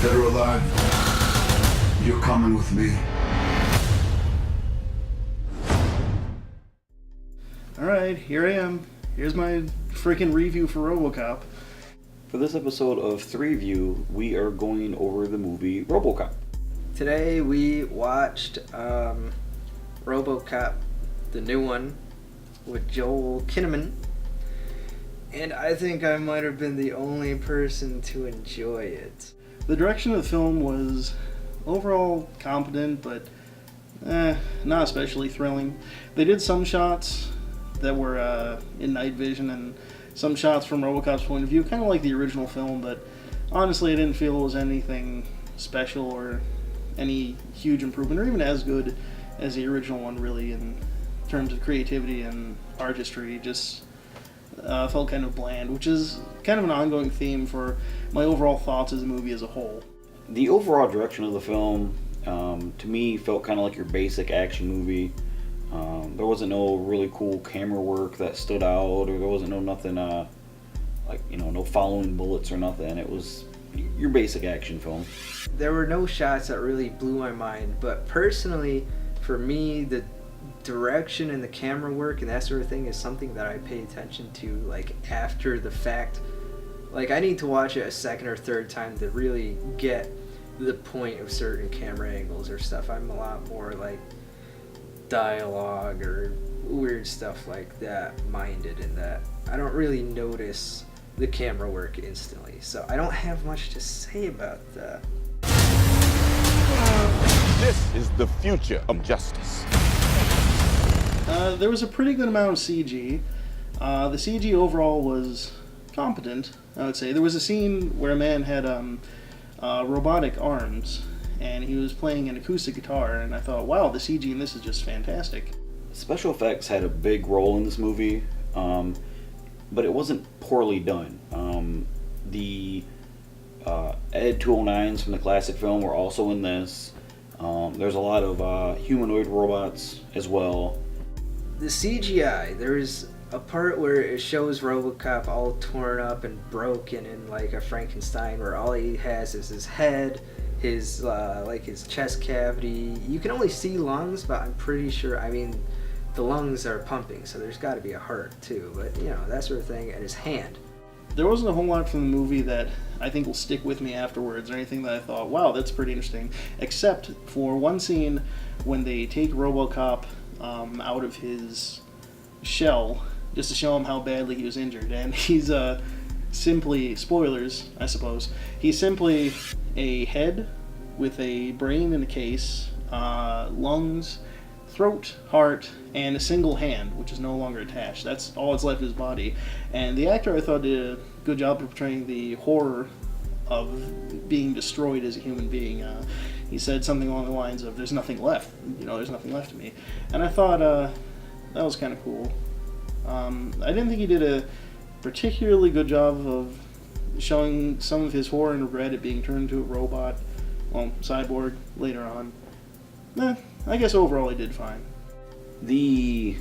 Dead or alive, you're coming with me. Alright, here I am. Here's my freaking review for RoboCop. For this episode of Threeview, we are going over the movie RoboCop. Today we watched RoboCop, the new one, with Joel Kinnaman. And I think I might have been the only person to enjoy it. The direction of the film was overall competent, but not especially thrilling. They did some shots that were in night vision and some shots from RoboCop's point of view, kind of like the original film, but honestly I didn't feel it was anything special or any huge improvement, or even as good as the original one, really, in terms of creativity and artistry. Just felt kind of bland, which is kind of an ongoing theme for my overall thoughts of the movie as a whole. The overall direction of the film, to me, felt kind of like your basic action movie. There wasn't no really cool camera work that stood out, or there wasn't nothing no following bullets or nothing. It was your basic action film. There were no shots that really blew my mind, but personally, for me, the direction and the camera work and that sort of thing is something that I pay attention to, like, after the fact. Like, I need to watch it a second or third time to really get the point of certain camera angles or stuff. I'm a lot more, like, dialogue or weird stuff like that minded in that. I don't really notice the camera work instantly, so I don't have much to say about that. This is the future of justice. There was a pretty good amount of CG. The CG overall was competent, I would say. There was a scene where a man had robotic arms, and he was playing an acoustic guitar, and I thought, wow, the CG in this is just fantastic. Special effects had a big role in this movie, but it wasn't poorly done. The Ed 209s from the classic film were also in this. There's a lot of humanoid robots as well. The CGI, there's a part where it shows RoboCop all torn up and broken in like a Frankenstein, where all he has is his head, his his chest cavity. You can only see lungs, but I'm pretty sure, I mean, the lungs are pumping, so there's got to be a heart too, but you know, that sort of thing, and his hand. There wasn't a whole lot from the movie that I think will stick with me afterwards, or anything that I thought, wow, that's pretty interesting, except for one scene when they take RoboCop out of his shell just to show him how badly he was injured, and he's simply, spoilers I suppose, he's simply a head with a brain in a case, lungs, throat, heart, and a single hand, which is no longer attached. That's all that's left of his body. And the actor, I thought, did a good job of portraying the horror of being destroyed as a human being. He said something along the lines of, there's nothing left, there's nothing left of me. And I thought that was kind of cool. I didn't think he did a particularly good job of showing some of his horror and regret at being turned into a robot, cyborg, later on. I guess overall he did fine. The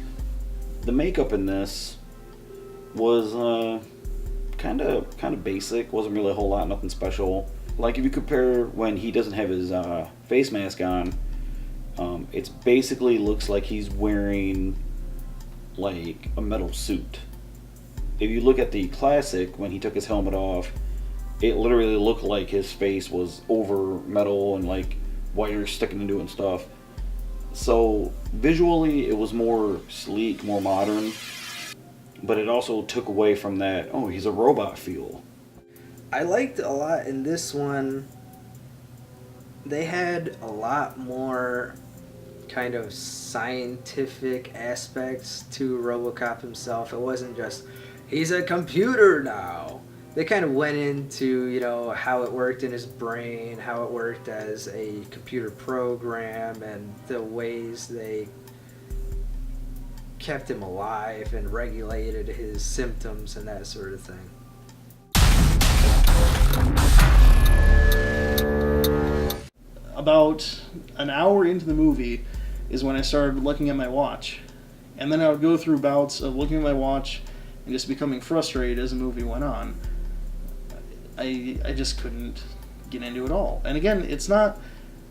makeup in this was kind of basic. Wasn't really a whole lot, nothing special. Like, if you compare when he doesn't have his face mask on, it's basically looks like he's wearing like a metal suit. If you look at the classic, when he took his helmet off, it literally looked like his face was over metal and like wires sticking into it and stuff. So visually it was more sleek, more modern, but it also took away from that, oh, he's a robot feel. I liked a lot in this one, they had a lot more kind of scientific aspects to RoboCop himself. It wasn't just, he's a computer now. They kind of went into, how it worked in his brain, how it worked as a computer program, and the ways they kept him alive and regulated his symptoms and that sort of thing. about an hour into the movie is when I started looking at my watch. And then I would go through bouts of looking at my watch and just becoming frustrated as the movie went on. I just couldn't get into it all. And again, it's not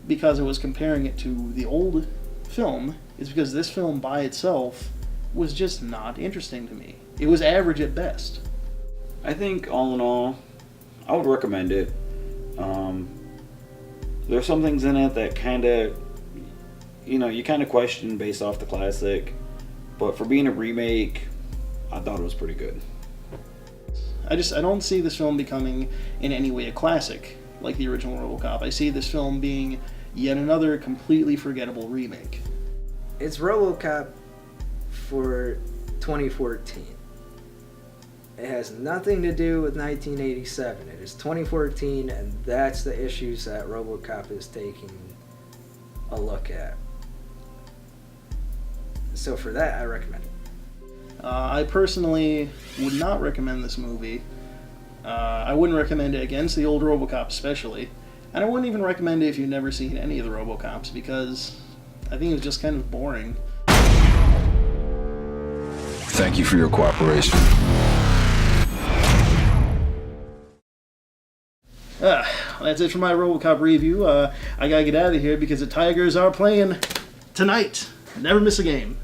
because I was comparing it to the old film. It's because this film by itself was just not interesting to me. It was average at best. I think all in all, I would recommend it. There's some things in it that kind of, you kind of question based off the classic. But for being a remake, I thought it was pretty good. I don't see this film becoming in any way a classic like the original RoboCop. I see this film being yet another completely forgettable remake. It's RoboCop for 2014. It has nothing to do with 1987. It is 2014, and that's the issues that RoboCop is taking a look at. So for that, I recommend it. I personally would not recommend this movie. I wouldn't recommend it against the old RoboCop especially. And I wouldn't even recommend it if you've never seen any of the RoboCops, because I think it was just kind of boring. Thank you for your cooperation. That's it for my RoboCop review. I gotta get out of here because the Tigers are playing tonight. Never miss a game.